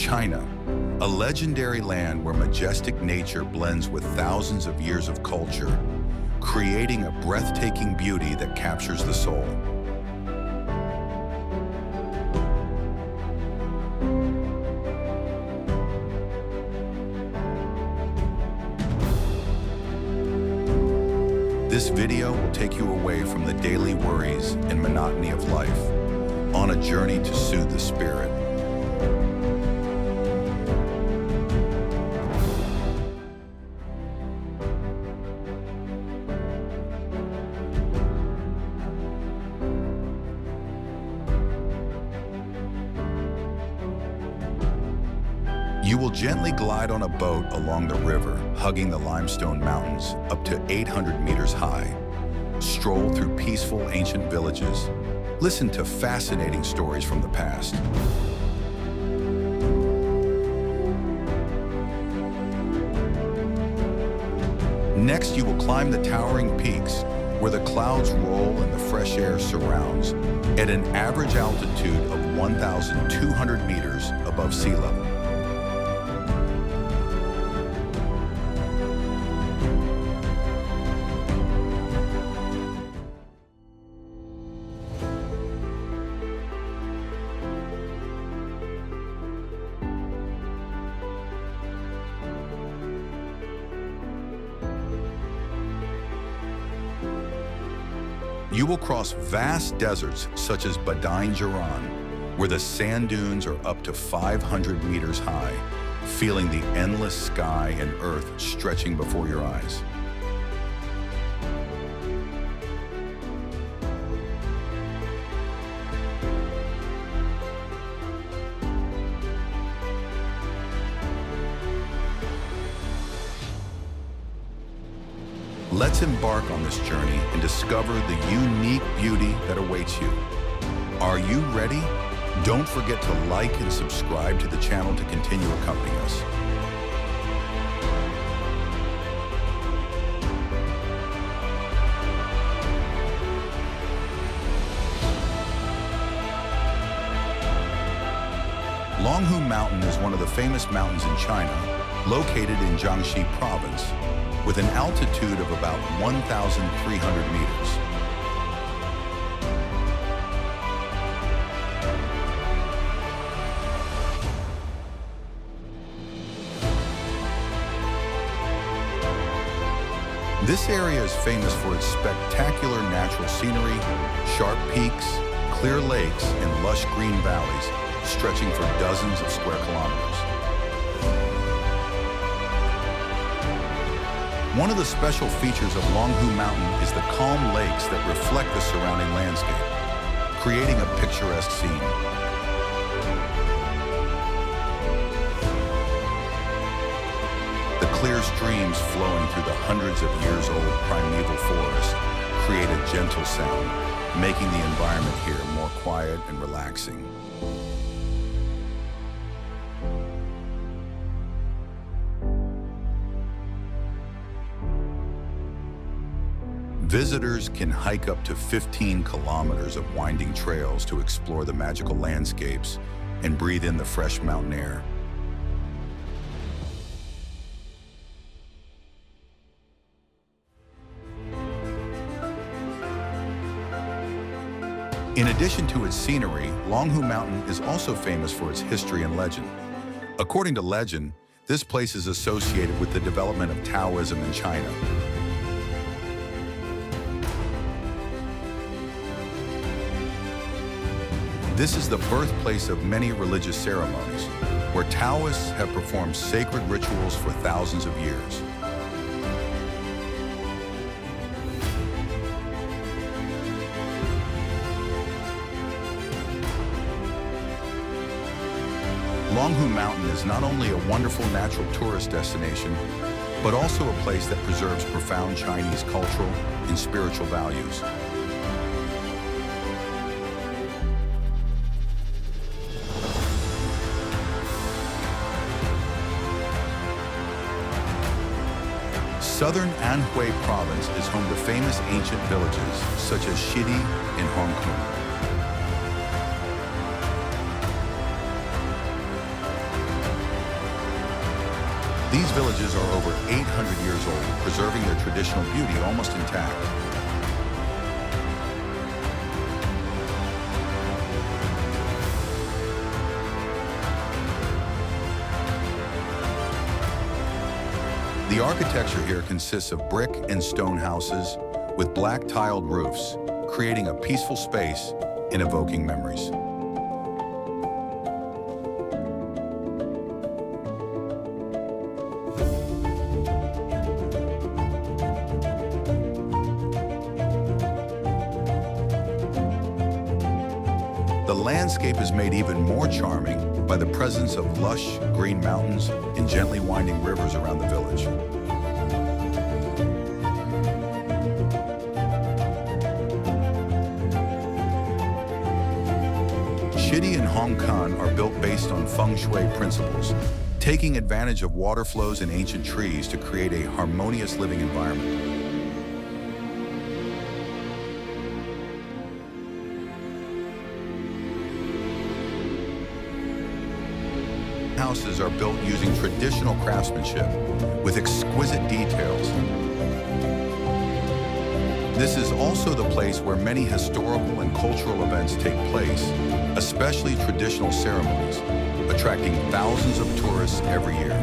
China, a legendary land where majestic nature blends with thousands of years of culture, creating a breathtaking beauty that captures the soul. This video will take you away from the daily worries and monotony of life, on a journey to soothe the spirit. You will gently glide on a boat along the river, hugging the limestone mountains up to 800 meters high. Stroll through peaceful ancient villages. Listen to fascinating stories from the past. Next, you will climb the towering peaks where the clouds roll and the fresh air surrounds at an average altitude of 1,200 meters above sea level. You will cross vast deserts such as Badain Jiran, where the sand dunes are up to 500 meters high, feeling the endless sky and earth stretching before your eyes. Let's embark on this journey and discover the unique beauty that awaits you. Are you ready? Don't forget to like and subscribe to the channel to continue accompanying us. Longhoo Mountain is one of the famous mountains in China, located in Jiangxi province, with an altitude of about 1,300 meters. This area is famous for its spectacular natural scenery, sharp peaks, clear lakes, and lush green valleys stretching for dozens of square kilometers. One of the special features of Longhoo Mountain is the calm lakes that reflect the surrounding landscape, creating a picturesque scene. The clear streams flowing through the hundreds of years old primeval forest create a gentle sound, making the environment here more quiet and relaxing. Visitors can hike up to 15 kilometers of winding trails to explore the magical landscapes and breathe in the fresh mountain air. In addition to its scenery, Longhoo Mountain is also famous for its history and legend. According to legend, this place is associated with the development of Taoism in China. This is the birthplace of many religious ceremonies, where Taoists have performed sacred rituals for thousands of years. Longhoo Mountain is not only a wonderful natural tourist destination, but also a place that preserves profound Chinese cultural and spiritual values. Southern Anhui province is home to famous ancient villages such as Shidi and Hongcun. These villages are over 800 years old, preserving their traditional beauty almost intact. The architecture here consists of brick and stone houses with black tiled roofs, creating a peaceful space and evoking memories. The landscape is made even more charming by the presence of lush green mountains and gently winding rivers around the village. Shidi and Hongcun are built based on feng shui principles, taking advantage of water flows and ancient trees to create a harmonious living environment. Houses are built using traditional craftsmanship with exquisite details. This is also the place where many historical and cultural events take place, especially traditional ceremonies, attracting thousands of tourists every year.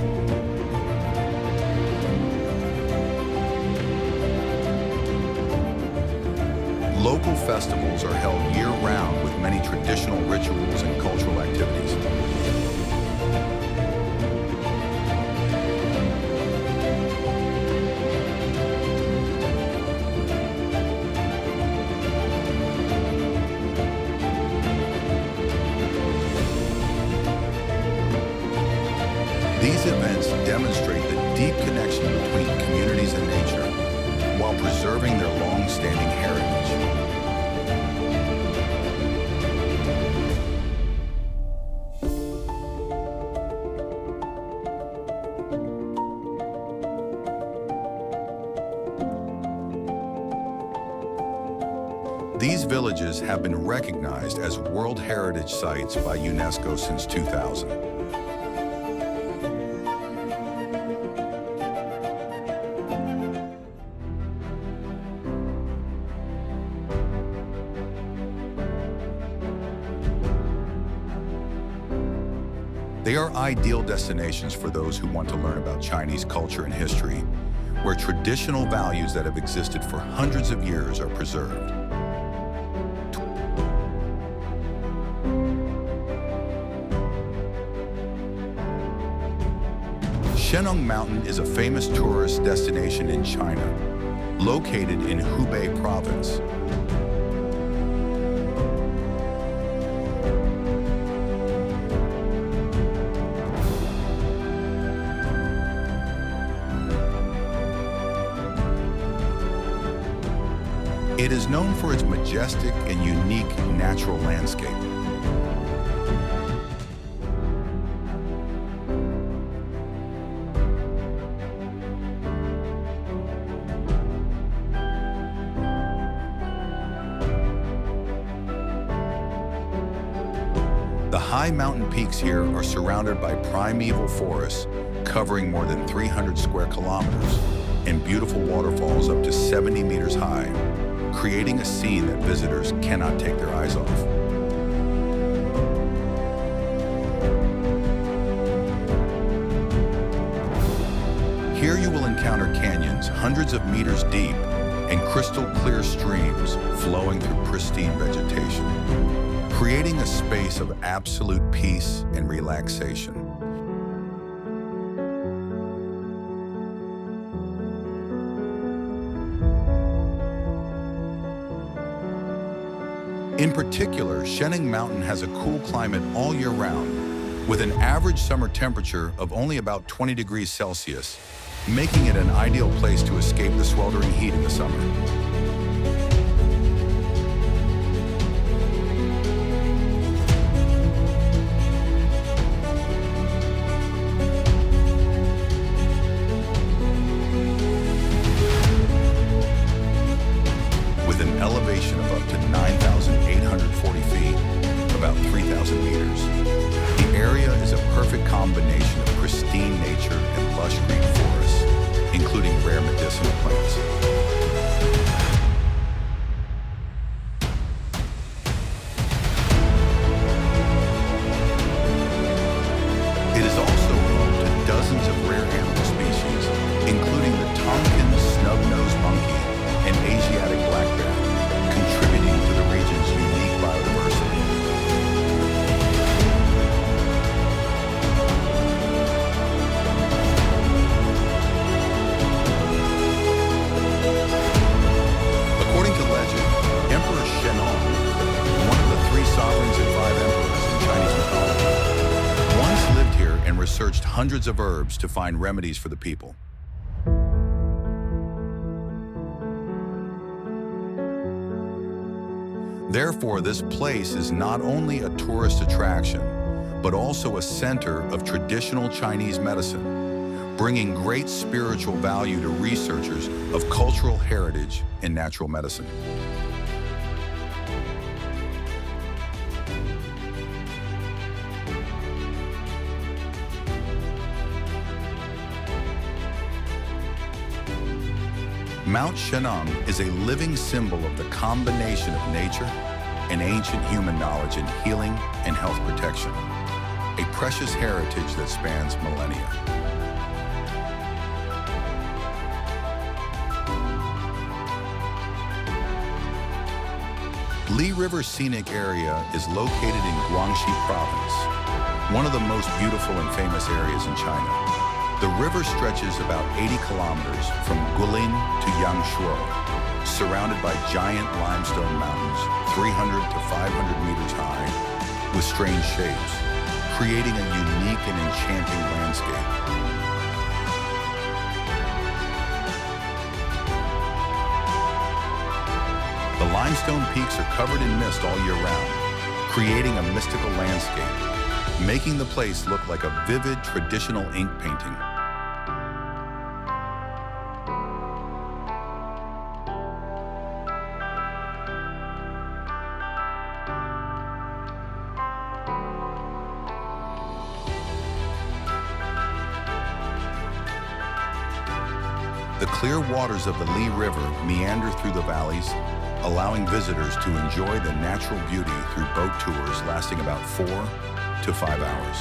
Local festivals are held year-round with many traditional rituals and cultural activities. These events demonstrate the deep connection between communities and nature while preserving their long-standing heritage. These villages have been recognized as World Heritage Sites by UNESCO since 2000. They are ideal destinations for those who want to learn about Chinese culture and history, where traditional values that have existed for hundreds of years are preserved. Shennong Mountain is a famous tourist destination in China, located in Hubei province. It is known for its majestic and unique natural landscape. The high mountain peaks here are surrounded by primeval forests covering more than 300 square kilometers and beautiful waterfalls up to 70 meters high, creating a scene that visitors cannot take their eyes off. Here you will encounter canyons hundreds of meters deep and crystal clear streams flowing through pristine vegetation, creating a space of absolute peace and relaxation. In particular, Shennong Mountain has a cool climate all year round, with an average summer temperature of only about 20 degrees Celsius, making it an ideal place to escape the sweltering heat in the summer. With an elevation of up to 9,840 feet, about 3,000 meters, the area is a perfect combination of pristine nature and lush green searched hundreds of herbs to find remedies for the people. Therefore, this place is not only a tourist attraction, but also a center of traditional Chinese medicine, bringing great spiritual value to researchers of cultural heritage in natural medicine. Mount Shennong is a living symbol of the combination of nature and ancient human knowledge in healing and health protection, a precious heritage that spans millennia. Li River Scenic Area is located in Guangxi Province, one of the most beautiful and famous areas in China. The river stretches about 80 kilometers from Guilin to Yangshuo, surrounded by giant limestone mountains, 300 to 500 meters high, with strange shapes, creating a unique and enchanting landscape. The limestone peaks are covered in mist all year round, creating a mystical landscape, making the place look like a vivid traditional ink painting. The clear waters of the Li River meander through the valleys, allowing visitors to enjoy the natural beauty through boat tours lasting about 4 to 5 hours.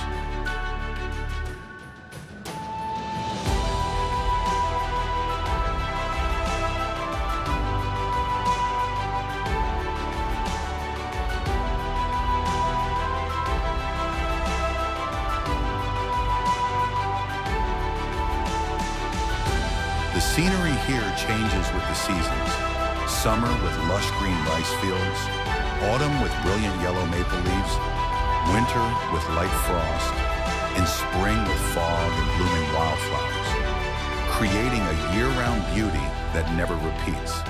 The scenery here changes with the seasons. Summer with lush green rice fields, autumn with brilliant yellow maple leaves, winter with light frost, and spring with fog and blooming wildflowers, creating a year-round beauty that never repeats.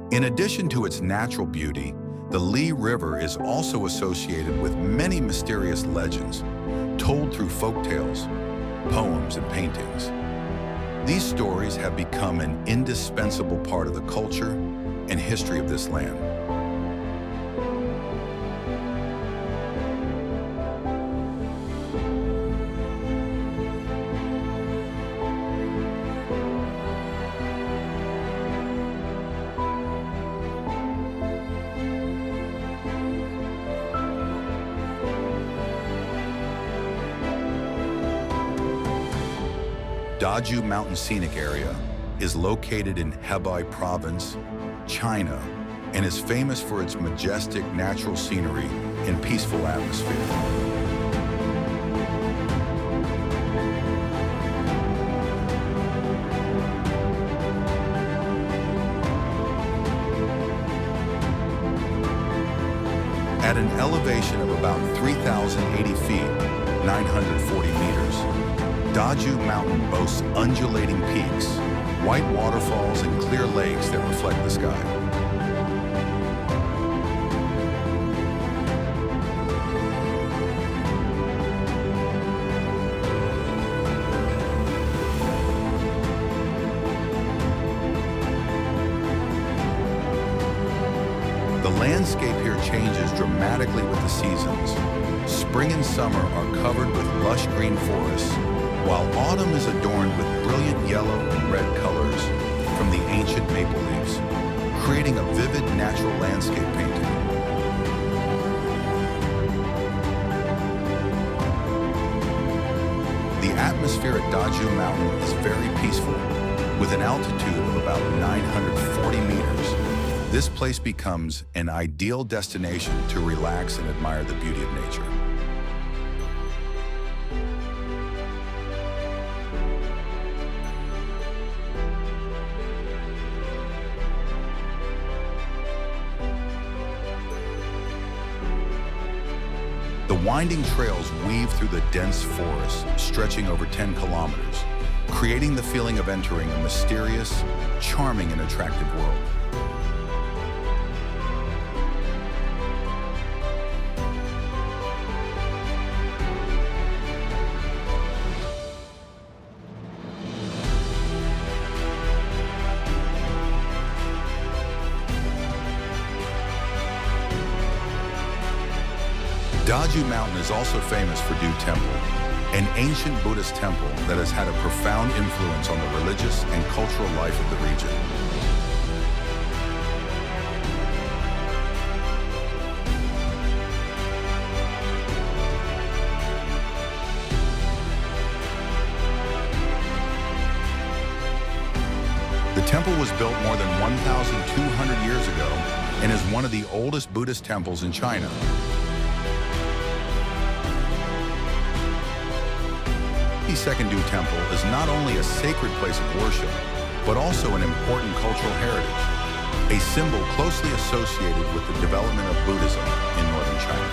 In addition to its natural beauty, the Li River is also associated with many mysterious legends, told through folktales, poems, and paintings. These stories have become an indispensable part of the culture and history of this land. Longhoo Mountain Scenic Area is located in Hebei Province, China, and is famous for its majestic natural scenery and peaceful atmosphere. At an elevation of about 3,080 feet, 940 meters, Longhoo Mountain boasts undulating peaks, white waterfalls, and clear lakes that reflect the sky. The landscape here changes dramatically with the seasons. Spring and summer are covered with lush green forests, while autumn is adorned with brilliant yellow and red colors from the ancient maple leaves, creating a vivid natural landscape painting. The atmosphere at Longhoo Mountain is very peaceful, With an altitude of about 940 meters, this place becomes an ideal destination to relax and admire the beauty of nature. The winding trails weave through the dense forest, stretching over 10 kilometers, creating the feeling of entering a mysterious, charming, and attractive world. Longhoo Mountain is also famous for Du Temple, an ancient Buddhist temple that has had a profound influence on the religious and cultural life of the region. The temple was built more than 1,200 years ago and is one of the oldest Buddhist temples in China. The Second Du Temple is not only a sacred place of worship, but also an important cultural heritage, a symbol closely associated with the development of Buddhism in northern China.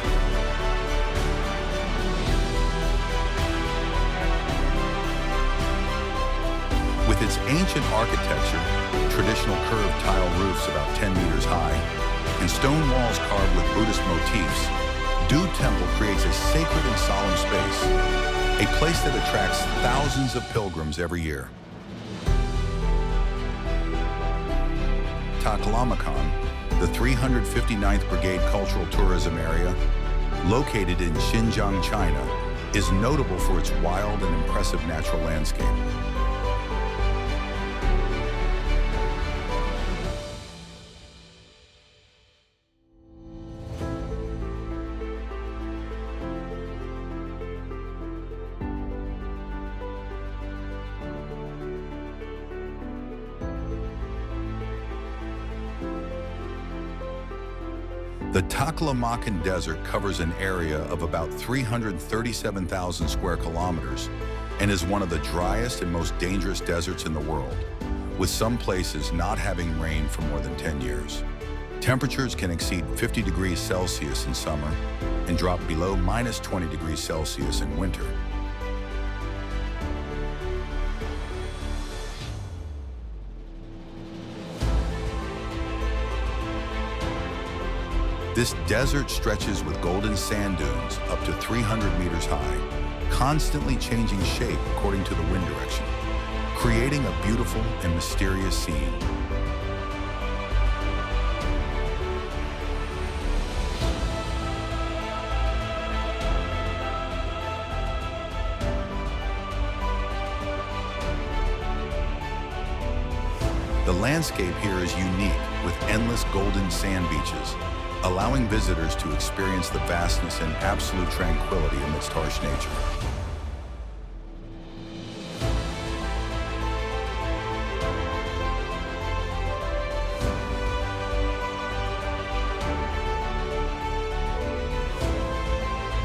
With its ancient architecture, traditional curved tile roofs about 10 meters high, and stone walls carved with Buddhist motifs, Du Temple creates a sacred and solemn space, a place that attracts thousands of pilgrims every year. Taklamakan, the 359th Brigade Cultural Tourism Area, located in Xinjiang, China, is notable for its wild and impressive natural landscape. The Taklamakan Desert covers an area of about 337,000 square kilometers and is one of the driest and most dangerous deserts in the world, with some places not having rain for more than 10 years. Temperatures can exceed 50 degrees Celsius in summer and drop below minus 20 degrees Celsius in winter. This desert stretches with golden sand dunes up to 300 meters high, constantly changing shape according to the wind direction, creating a beautiful and mysterious scene. The landscape here is unique with endless golden sand beaches, allowing visitors to experience the vastness and absolute tranquility amidst harsh nature.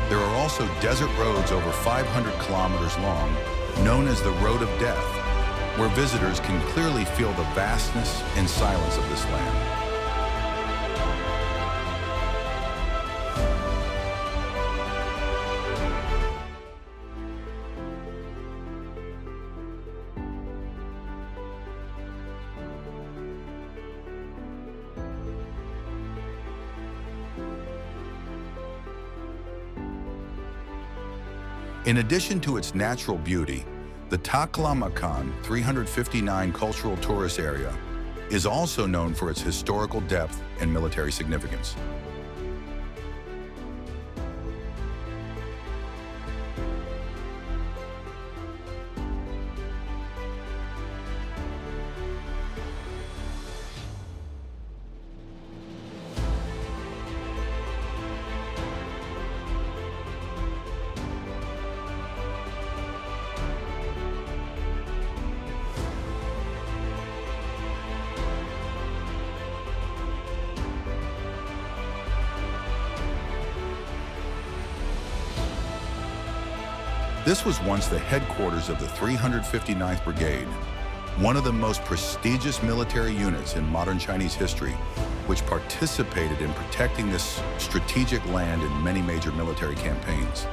There are also desert roads over 500 kilometers long, known as the Road of Death, where visitors can clearly feel the vastness and silence of this land. In addition to its natural beauty, the Taklamakan 359 Cultural Tourist Area is also known for its historical depth and military significance. This was once the headquarters of the 359th Brigade, one of the most prestigious military units in modern Chinese history, which participated in protecting this strategic land in many major military campaigns.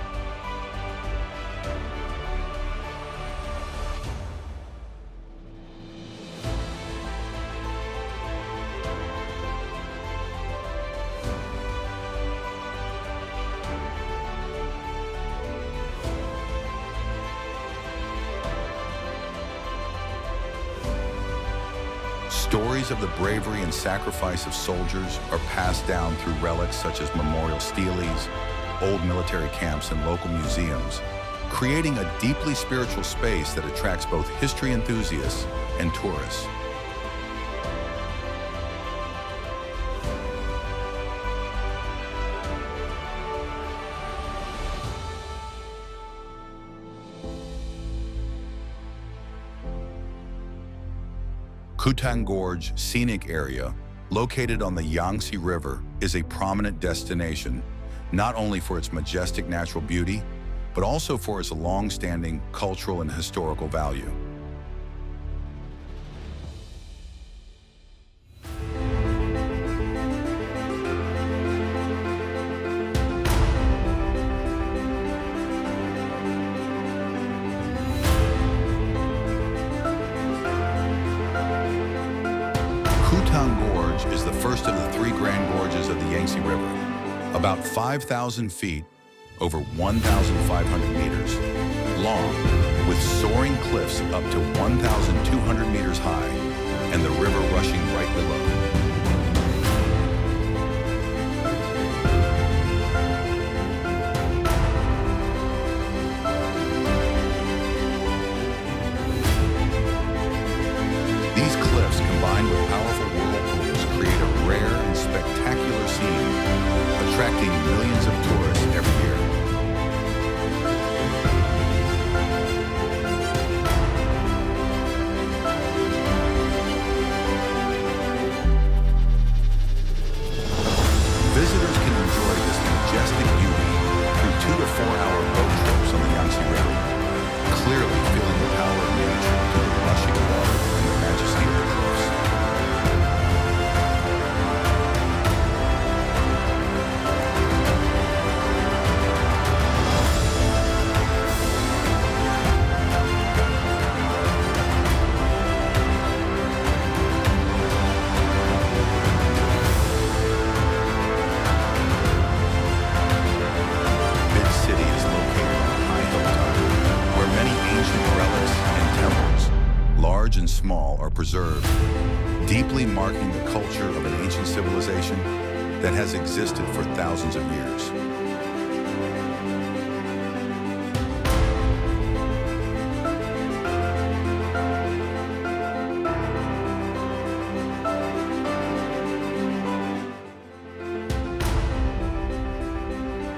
Stories of the bravery and sacrifice of soldiers are passed down through relics such as memorial steles, old military camps, and local museums, creating a deeply spiritual space that attracts both history enthusiasts and tourists. Khutang Gorge Scenic Area, located on the Yangtze River, is a prominent destination, not only for its majestic natural beauty, but also for its long-standing cultural and historical value. Khutang Gorge is the first of the three grand gorges of the Yangtze River, about 5,000 feet, over 1,500 meters long, with soaring cliffs up to 1,200 meters high, and the river rushing right below. These cliffs, combined with powerful whirlpools, create a rare and spectacular scene, attracting millions of tourists every year. Visitors can enjoy this majestic beauty through 2 to 4 hour boat trips on the Yangtze River, clearly feeling the power of nature through the rushing water and the majesty of the cliffs. Bid City is located on a high hilltop where many ancient relics and temples, large and small, are preserved, deeply marking the culture of an ancient civilization that has existed for thousands of years.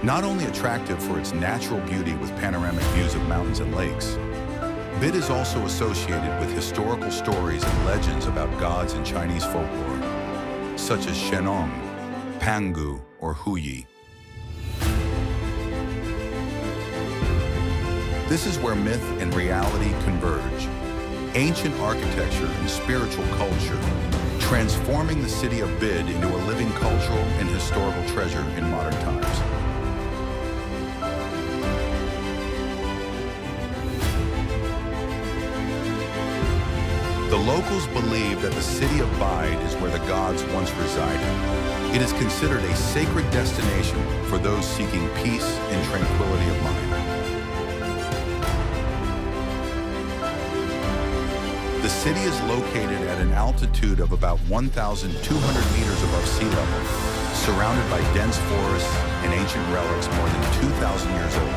Not only attractive for its natural beauty with panoramic views of mountains and lakes, Bid is also associated with historical stories and legends about gods in Chinese folklore, such as Shennong, Pangu, or Huyi. This is where myth and reality converge, ancient architecture and spiritual culture, transforming the city of Bid into a living cultural and historical treasure in modern times. The locals believe that the city of Bide is where the gods once resided. It is considered a sacred destination for those seeking peace and tranquility of mind. The city is located at an altitude of about 1,200 meters above sea level, surrounded by dense forests and ancient relics more than 2,000 years old.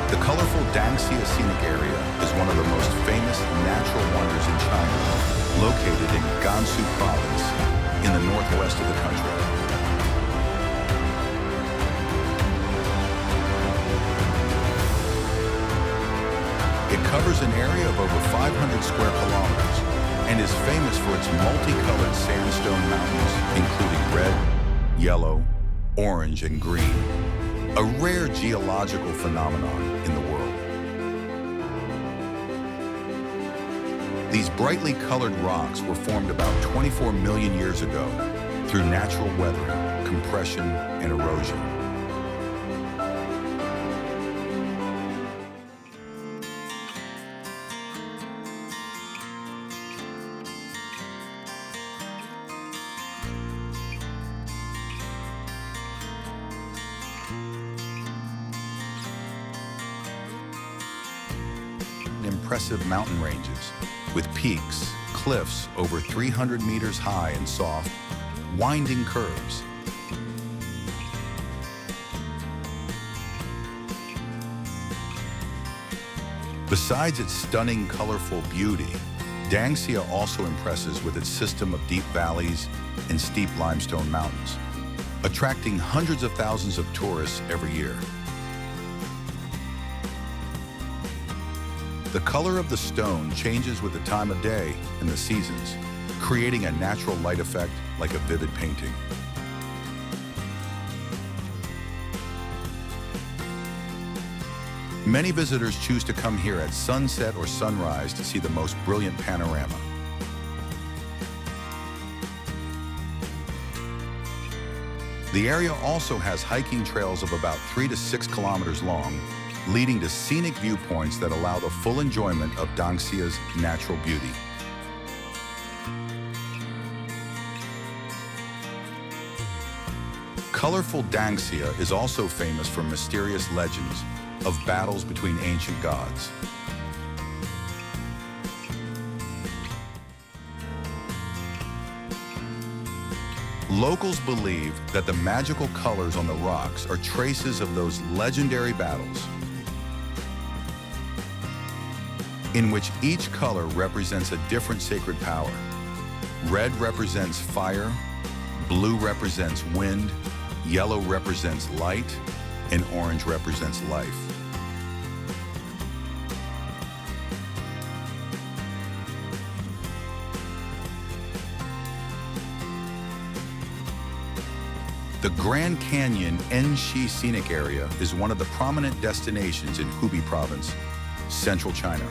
The colorful Dangxia Scenic Area is one of the most famous natural wonders in China, located in Gansu Province, in the northwest of the country. It covers an area of over 500 square kilometers and is famous for its multicolored sandstone mountains, yellow, orange, and green, a rare geological phenomenon in the world. These brightly colored rocks were formed about 24 million years ago through natural weathering, compression, and erosion. Impressive mountain ranges with peaks, cliffs over 300 meters high and soft, winding curves. Besides its stunning, colorful beauty, Dangxia also impresses with its system of deep valleys and steep limestone mountains, attracting hundreds of thousands of tourists every year. The color of the stone changes with the time of day and the seasons, creating a natural light effect like a vivid painting. Many visitors choose to come here at sunset or sunrise to see the most brilliant panorama. The area also has hiking trails of about 3 to 6 kilometers long, leading to scenic viewpoints that allow the full enjoyment of Dangxia's natural beauty. Colorful Dangxia is also famous for mysterious legends of battles between ancient gods. Locals believe that the magical colors on the rocks are traces of those legendary battles, in which each color represents a different sacred power. Red represents fire, blue represents wind, yellow represents light, and orange represents life. The Grand Canyon Enshi Scenic Area is one of the prominent destinations in Hubei Province, central China.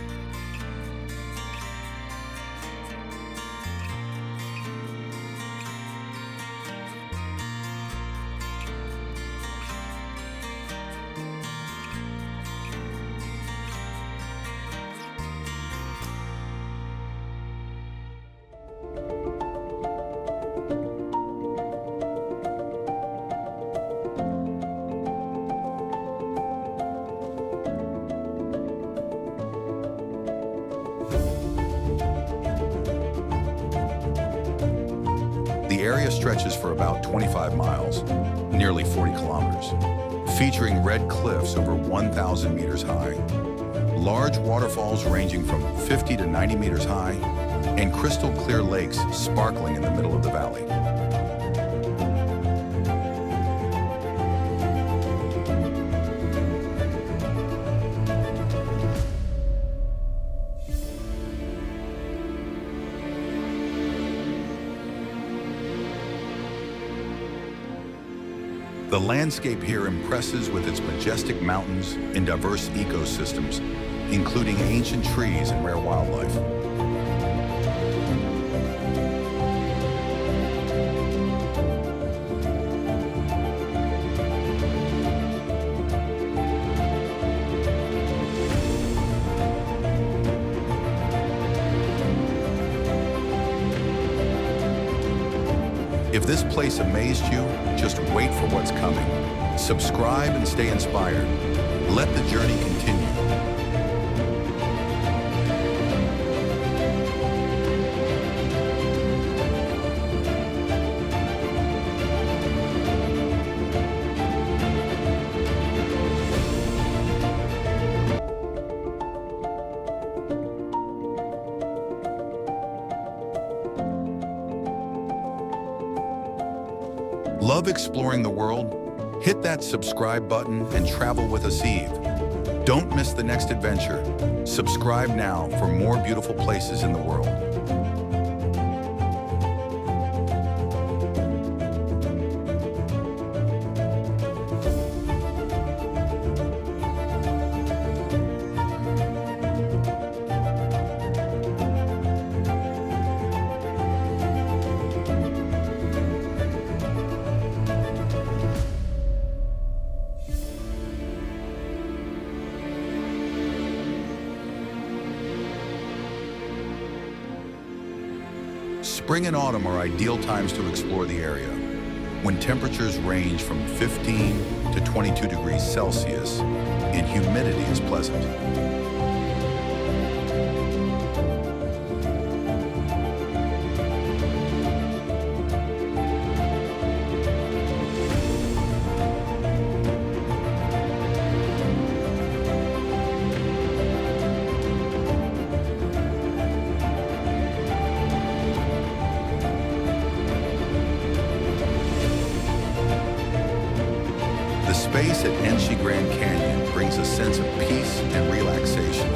The area stretches for about 25 miles, nearly 40 kilometers, featuring red cliffs over 1,000 meters high, large waterfalls ranging from 50 to 90 meters high, and crystal clear lakes sparkling in the middle of the valley. The landscape here impresses with its majestic mountains and diverse ecosystems, including ancient trees and rare wildlife. If this place amazed you, just wait for what's coming. Subscribe and stay inspired. Let the journey continue. Love exploring the world? Hit that subscribe button and travel with us, Eve. Don't miss the next adventure. Subscribe now for more beautiful places in the world. Spring and autumn are ideal times to explore the area, when temperatures range from 15 to 22 degrees Celsius and humidity is pleasant. The space at Enshi Grand Canyon brings a sense of peace and relaxation,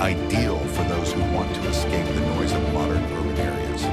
ideal for those who want to escape the noise of modern urban areas.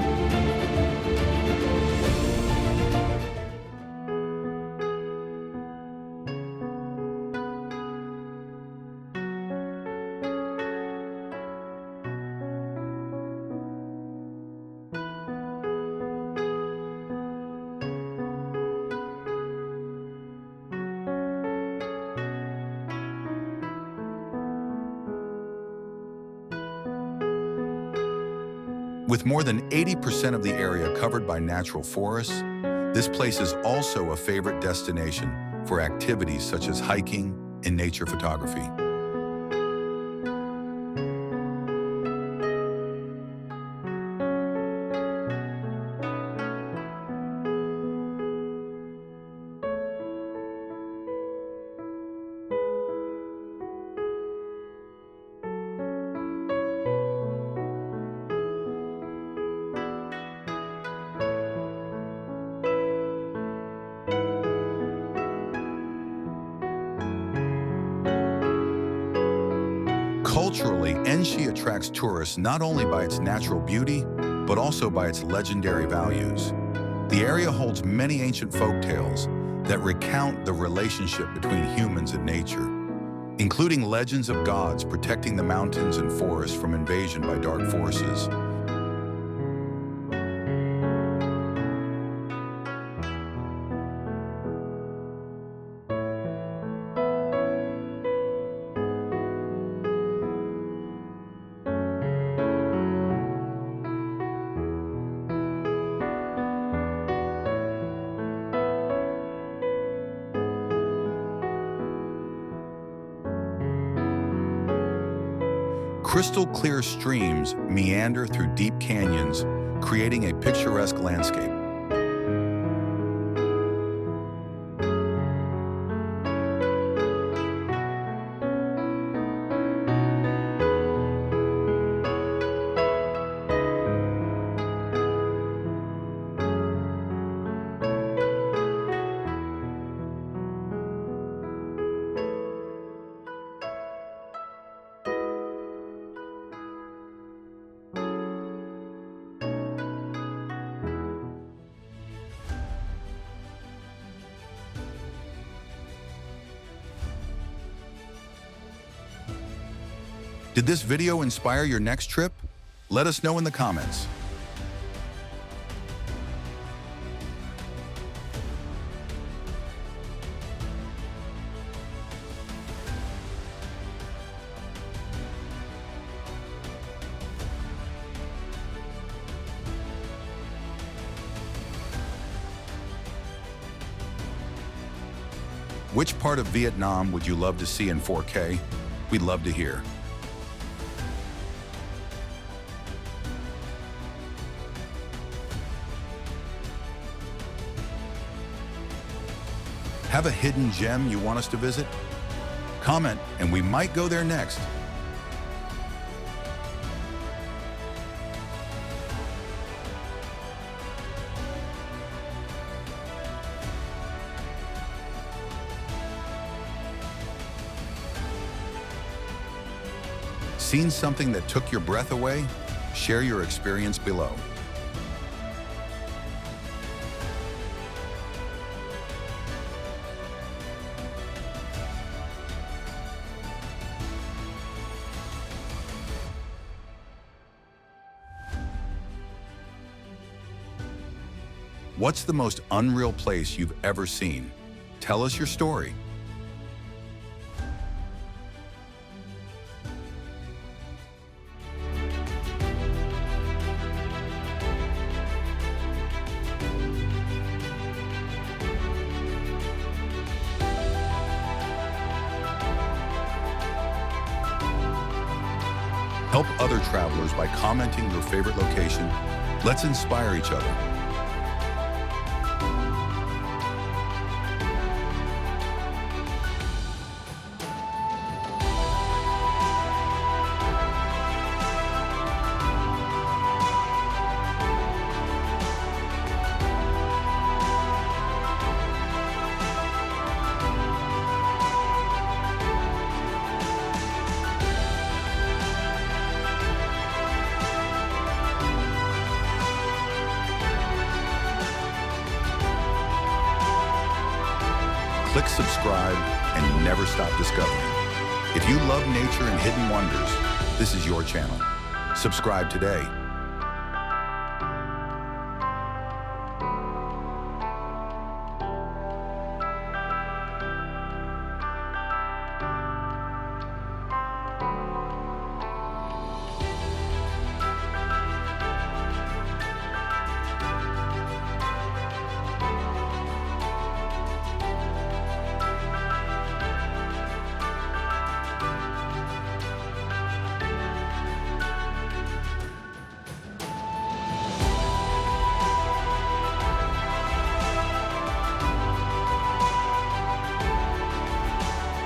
With more than 80% of the area covered by natural forests, this place is also a favorite destination for activities such as hiking and nature photography. Culturally, Enshi attracts tourists not only by its natural beauty, but also by its legendary values. The area holds many ancient folk tales that recount the relationship between humans and nature, including legends of gods protecting the mountains and forests from invasion by dark forces. Crystal clear streams meander through deep canyons, creating a picturesque landscape. Did this video inspire your next trip? Let us know in the comments. Which part of Vietnam would you love to see in 4K? We'd love to hear. Have a hidden gem you want us to visit? Comment and we might go there next. Seen something that took your breath away? Share your experience below. What's the most unreal place you've ever seen? Tell us your story. Help other travelers by commenting your favorite location. Let's inspire each other. Click subscribe and never stop discovering. If you love nature and hidden wonders, this is your channel. Subscribe today.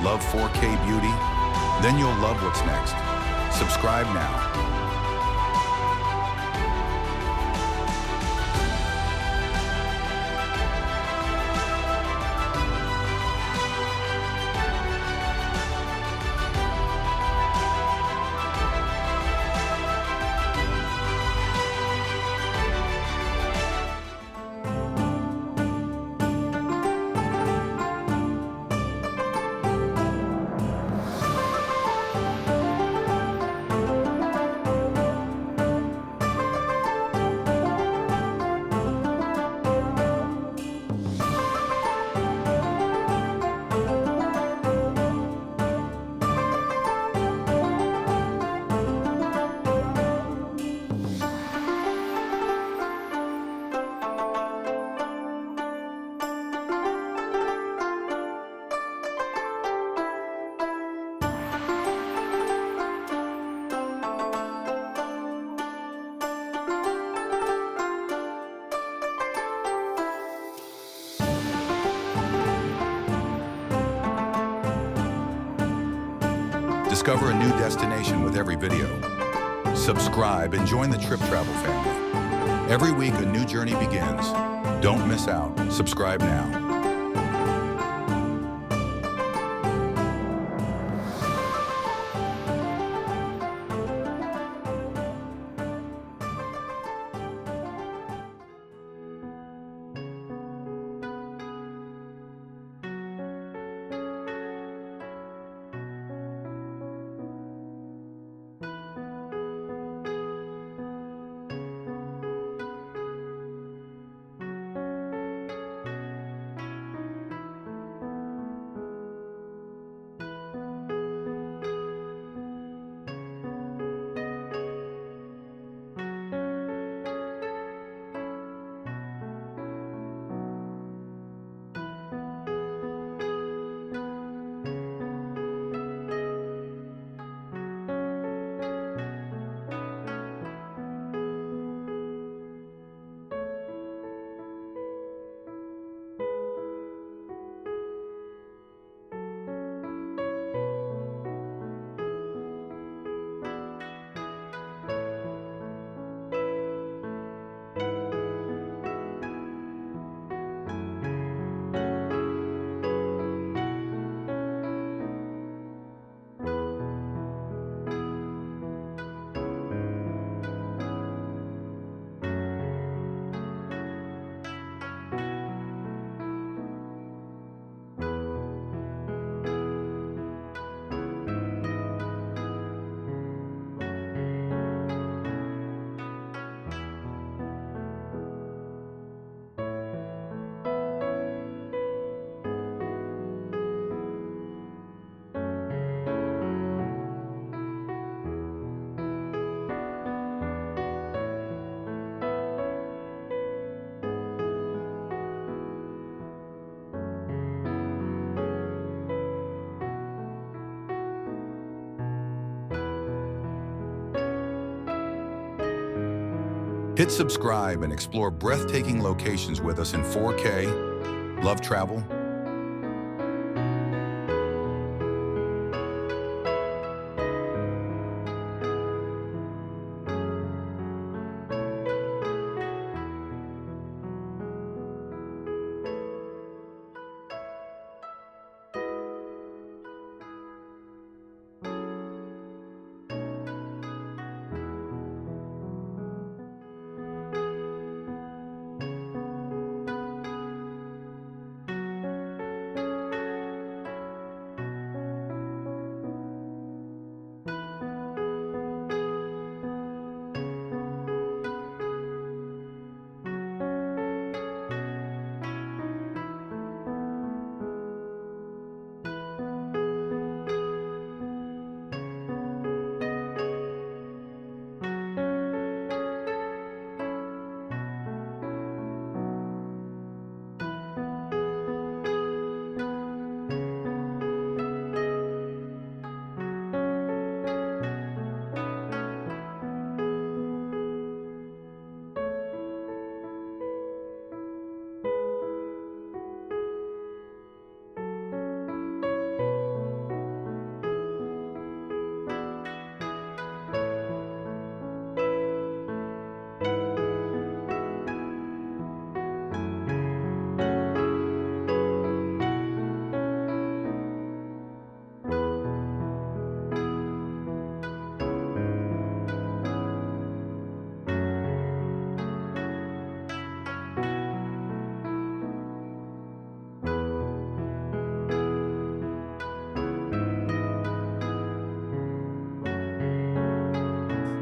Love 4K beauty? Then you'll love what's next. Subscribe now. Discover a new destination with every video. Subscribe and join the Trip Travel family. Every week, a new journey begins. Don't miss out. Subscribe now. Hit subscribe and explore breathtaking locations with us in 4K. Love travel?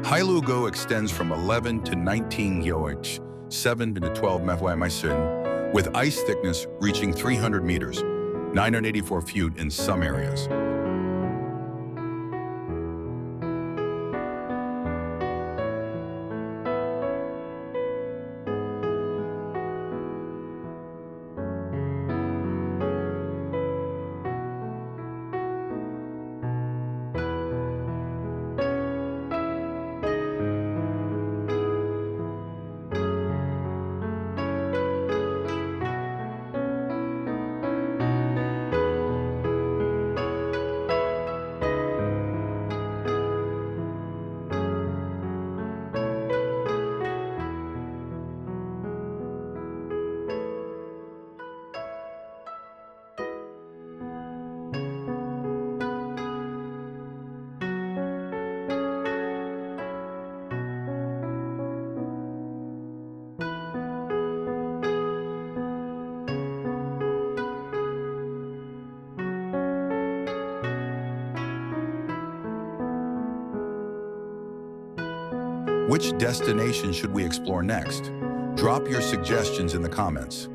Hailugo extends from 11 to 19 yoich, 7 to 12 maisun, with ice thickness reaching 300 meters, 984 feet in some areas. Which destination should we explore next? Drop your suggestions in the comments.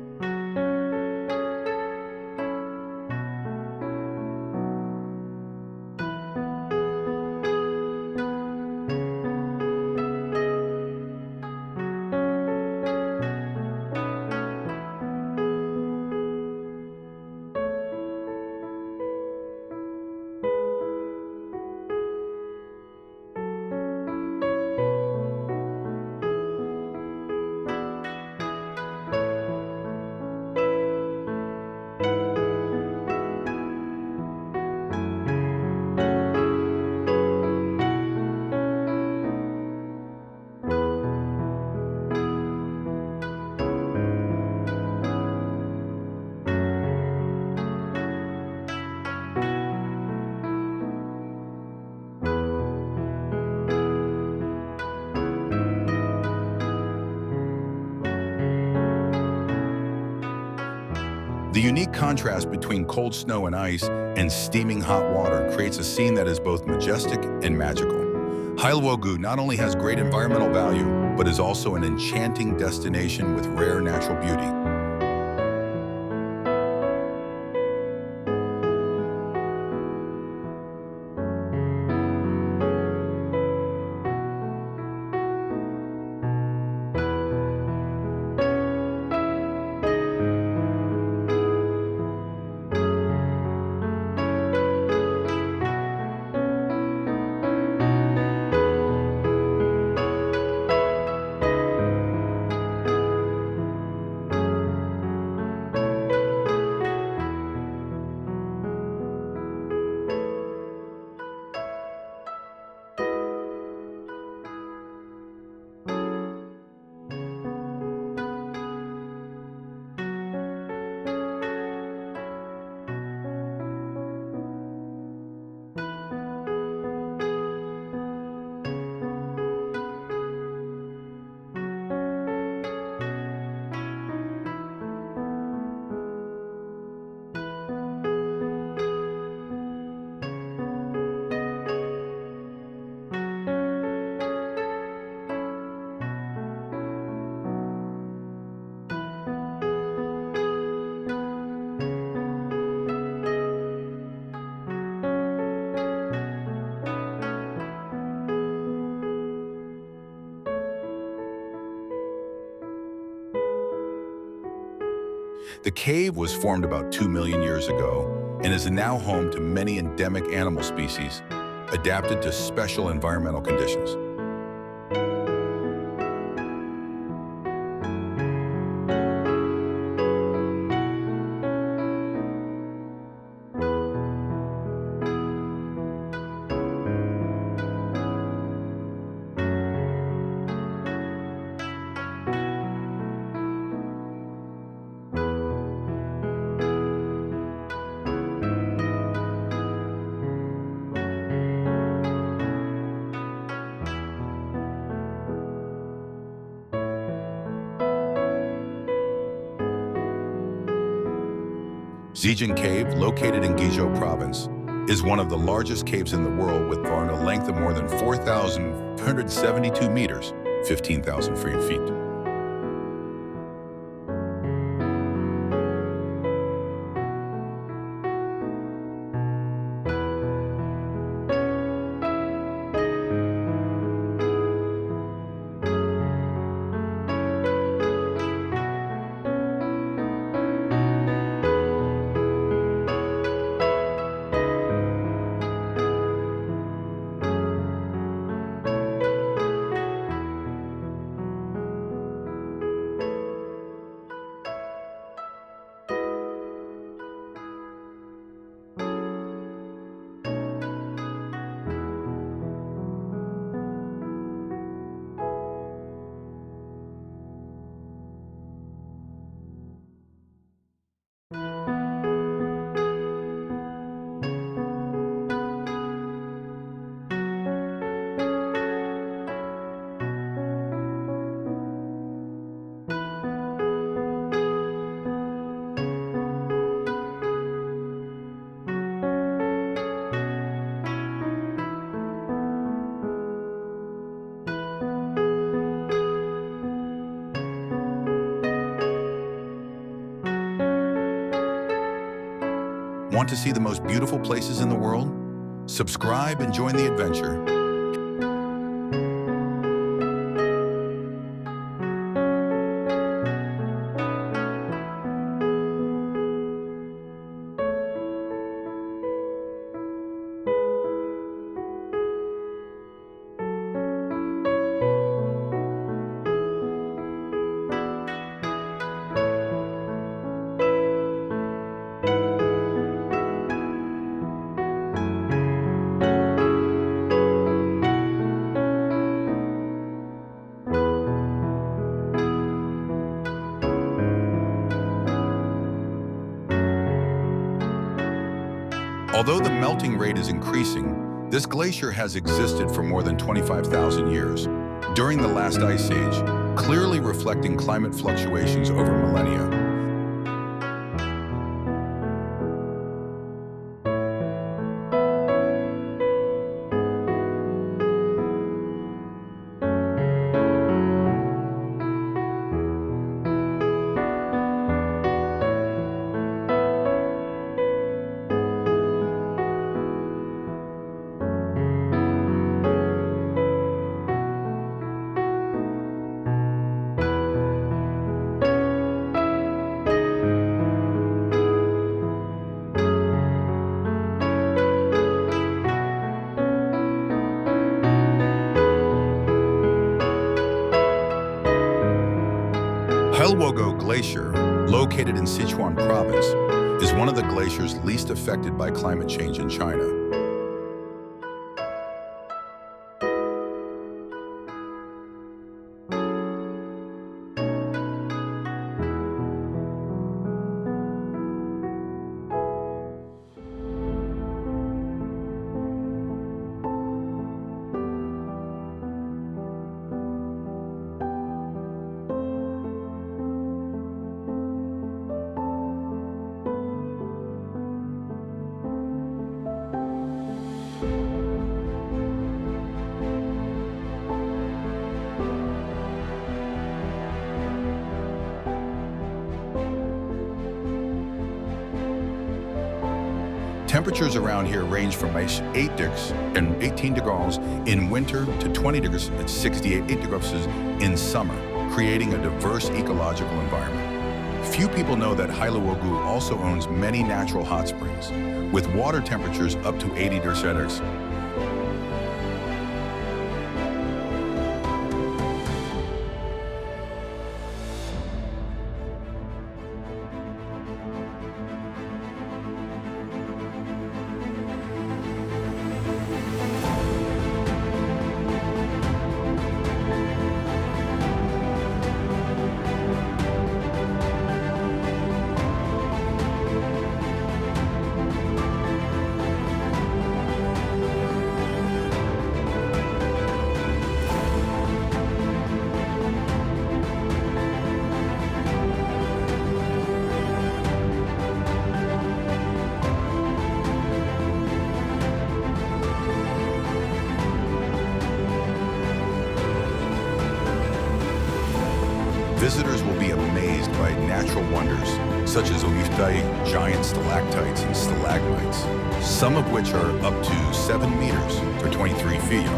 The unique contrast between cold snow and ice and steaming hot water creates a scene that is both majestic and magical. Hailugo not only has great environmental value, but is also an enchanting destination with rare natural beauty. The cave was formed about 2 million years ago and is now home to many endemic animal species adapted to special environmental conditions. Zhejiang Cave, located in Guizhou Province, is one of the largest caves in the world with a length of more than 4,172 meters, 15,000 feet. Want to see the most beautiful places in the world? Subscribe and join the adventure. Although the melting rate is increasing, this glacier has existed for more than 25,000 years, during the last ice age, clearly reflecting climate fluctuations over millennia. Helwogo Glacier, located in Sichuan Province, is one of the glaciers least affected by climate change in China. Temperatures around here range from 8 degrees and 18 degrees in winter to 20 degrees and 68 degrees in summer, creating a diverse ecological environment. Few people know that Hailuogu also owns many natural hot springs, with water temperatures up to 80 degrees Celsius. Visitors will be amazed by natural wonders, such as Oliftai, giant stalactites and stalagmites, some of which are up to 7 meters or 23 feet.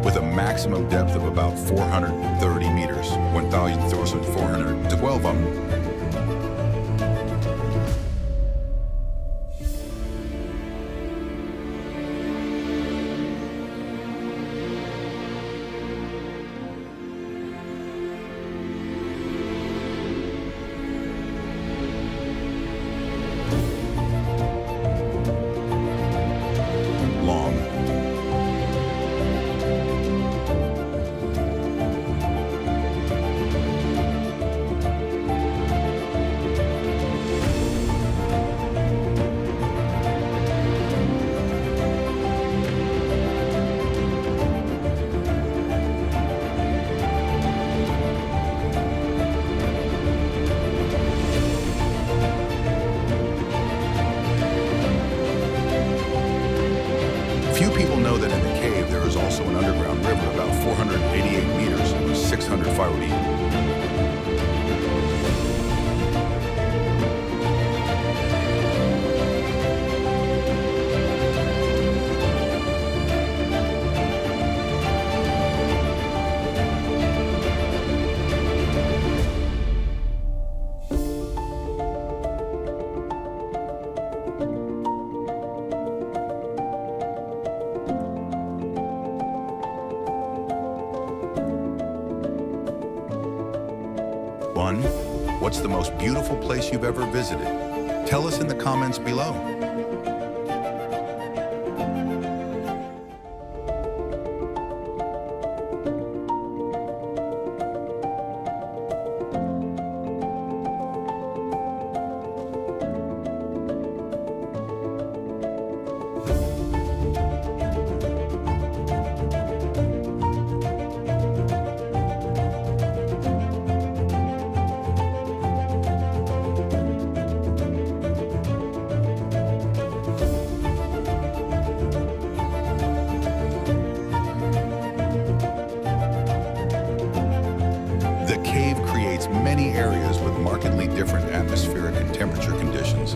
With a maximum depth of about 430 meters, 1,412 long. Few people know that in the cave there is also an underground river about 488 meters or 605 feet. One, what's the most beautiful place you've ever visited? Tell us in the comments below. The cave creates many areas with markedly different atmospheric and temperature conditions.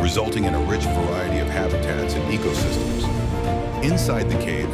Resulting in a rich variety of habitats and ecosystems. Inside the cave,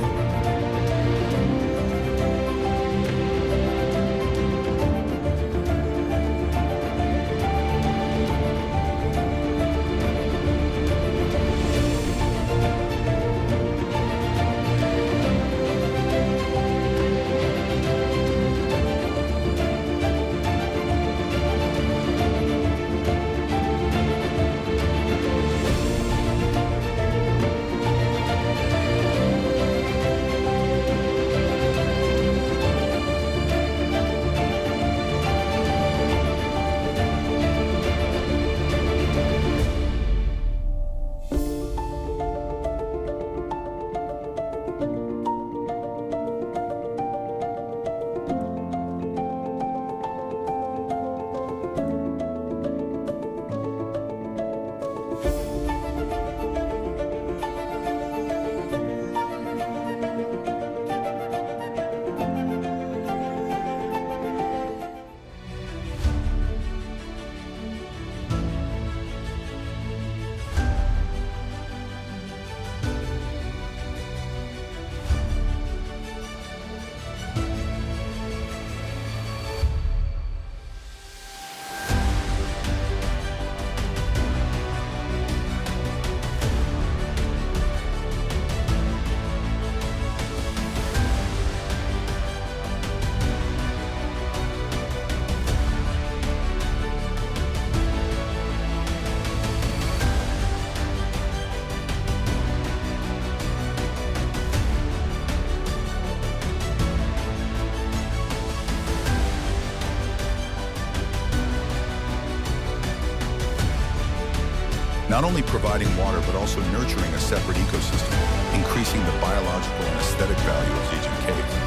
not only providing water but also nurturing a separate ecosystem, increasing the biological and aesthetic value of Zijin Cave.